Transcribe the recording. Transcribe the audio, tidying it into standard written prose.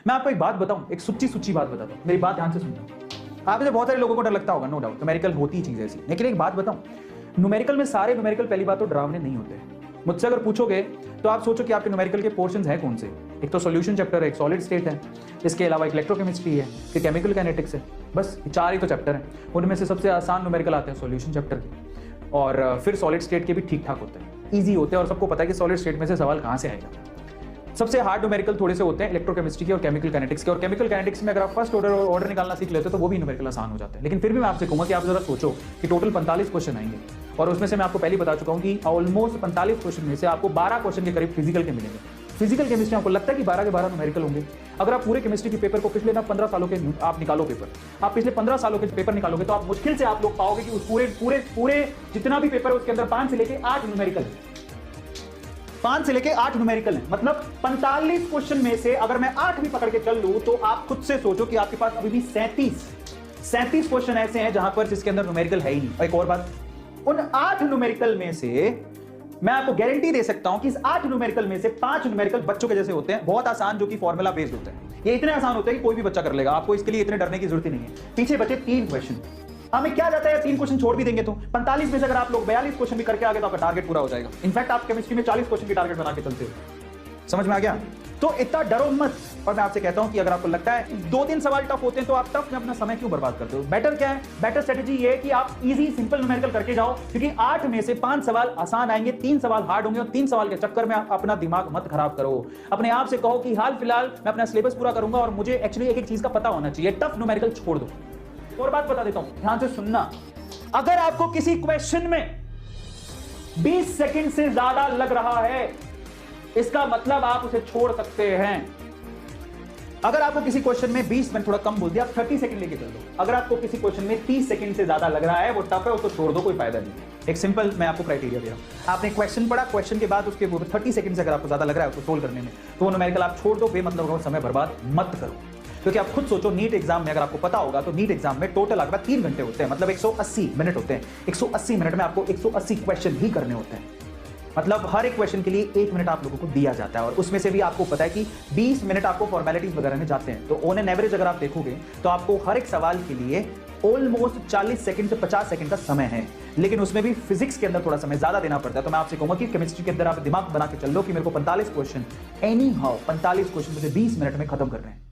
मैं आपको एक बात बताऊं, एक सुच्ची बात बताता हूं, मेरी बात ध्यान से सुनना। आप में से बहुत सारे लोगों को डर लगता होगा, नो डाउट, न्यूमेरिकल होती ही चीज ऐसी, लेकिन एक बात बताऊं, न्यूमेरिकल में सारे न्यूमेरिकल पहली बात तो डरावने नहीं होते। मुझसे अगर पूछोगे तो आप सोचो कि आपके न्यूमेरिकल के पोर्शंस हैं कौन से। एक तो सॉल्यूशन चैप्टर है, एक सॉलिड स्टेट है, इसके अलावा एक इलेक्ट्रोकेमिस्ट्री है, फिर केमिकल काइनेटिक्स है, बस ये 4 ही तो चैप्टर हैं। उनमें से सबसे आसान न्यूमेरिकल आते हैं सॉल्यूशन चैप्टर के, और फिर सॉलिड स्टेट के भी ठीक ठाक होते हैं, ईजी होते हैं, और सबको पता है कि सॉलिड स्टेट में से सवाल कहाँ से आएगा। सबसे हार्ड न्यूमेरिकल थोड़े से होते हैं इलेक्ट्रोकेमिस्ट्री के और केमिकल काइनेटिक्स के, और केमिकल काइनेटिक्स में अगर आप फर्स्ट ऑर्डर निकालना सीख लेते हो तो वो भी न्यूमेरिकल आसान हो जाते हैं। लेकिन फिर भी मैं आपसे कहूंगा कि आप जरा सोचो कि टोटल 45 क्वेश्चन आएंगे, और उसमें से मैं आपको पहले बता चुका हूं कि ऑलमोस्ट 45 क्वेश्चन में से आपको 12 क्वेश्चन के करीब फिजिकल के मिलेंगे। फिजिकल केमिस्ट्री आपको लगता है कि 12 के 12 न्यूमेरिकल होंगे? अगर आप पूरे केमिस्ट्री के पेपर को पिछले 15 सालों के आप निकालो पेपर, आप पिछले 15 सालों के पेपर निकालोगे तो आप मुश्किल से आप लोग पाओगे कि उस पूरे जितना भी पेपर है उसके अंदर 5 से लेके 8 न्यूमेरिकल है। 5 से लेके 8 न्यूमेरिकल है, मतलब 45 क्वेश्चन में से अगर मैं 8 भी पकड़ के चल लूं तो आप खुद से सोचो कि आपके पास अभी भी 37 क्वेश्चन ऐसे हैं जहां पर जिसके अंदर न्यूमेरिकल है ही नहीं। और एक और बात, उन 8 न्यूमेरिकल में से मैं आपको गारंटी दे सकता हूं कि इस 8 न्यूमेरिकल में से 5 न्यूमेरिकल बच्चों के जैसे होते हैं, बहुत आसान, जो कि फॉर्मूला बेस्ड होते हैं। ये इतने आसान होते हैं कि कोई भी बच्चा कर लेगा, आपको इसके लिए इतने डरने की जरूरत ही नहीं है। पीछे बचे 3 क्वेश्चन, हमें क्या जाता है 3 क्वेश्चन छोड़ भी देंगे तो 45 में से अगर आप लोग 42 क्वेश्चन भी करके आ गए तो आपका टारगेट पूरा हो जाएगा। इनफैक्ट आप केमिस्ट्री में 40 क्वेश्चन की टारगेट बना के चलते हो। समझ में आ गया? तो इतना डरो मत। और मैं आपसे कहता हूं कि अगर आपको लगता है 2-3 सवाल टफ होते हैं तो आप टफ में अपना समय क्यों बर्बाद करते हो? बेटर क्या है? बेटर स्ट्रेटेजी ये है कि आप इजी सिंपल न्यूमेरिकल करके जाओ, क्योंकि 8 में से 5 सवाल आसान आएंगे, 3 सवाल हार्ड होंगे, और 3 सवाल के चक्कर में आप अपना दिमाग मत खराब करो। अपने आप से कहो कि हाल फिलहाल मैं अपना सिलेबस पूरा करूंगा और मुझे एक्चुअली एक चीज का पता होना चाहिए। टफ न्यूमेरिकल छोड़ दो। और बात बता देता हूं, ध्यान से सुनना, अगर आपको किसी क्वेश्चन में 20 सेकंड से ज्यादा लग रहा है, इसका मतलब आप उसे छोड़ सकते हैं। अगर आपको किसी क्वेश्चन में 20 मिनट थोड़ा कम बोल दिया, आप 30 सेकंड लेके चल दो। अगर आपको किसी क्वेश्चन में 30 सेकंड से ज्यादा लग रहा है, वो टफ है, उसको छोड़ दो, कोई फायदा नहीं। एक सिंपल मैं आपको क्राइटेरिया दे रहा हूं, आपने क्वेश्चन पढ़ा, क्वेश्चन के बाद उसके 30 सेकंड से अगर आपको ज्यादा लग रहा है उसको सोल्व करने में, तो वो न्यूमेरिकल आप छोड़ दो, बेमतलब समय बर्बाद मत करो। क्योंकि आप खुद सोचो, नीट एग्जाम में अगर आपको पता होगा तो नीट एग्जाम में टोटल आपका 3 घंटे होते हैं, मतलब 180 मिनट होते हैं। 180 मिनट में आपको 180 क्वेश्चन ही करने होते हैं, मतलब हर एक क्वेश्चन के लिए 1 मिनट आप लोगों को दिया जाता है, और उसमें से भी आपको पता है कि 20 मिनट आपको फॉर्मेलिटीज वगैरह में जाते हैं। तो ऑन एन एवरेज अगर आप देखोगे तो आपको हर एक सवाल के लिए ऑलमोस्ट 40 सेकंड से 50 सेकंड का समय है, लेकिन उसमें भी फिजिक्स के अंदर थोड़ा समय ज्यादा देना पड़ता है। तो मैं आपसे कहूंगा कि केमिस्ट्री के अंदर आप दिमाग बना के चल लो कि मेरे को 45 क्वेश्चन एनी हाउ 45 क्वेश्चन मुझे 20 मिनट में खत्म करने हैं।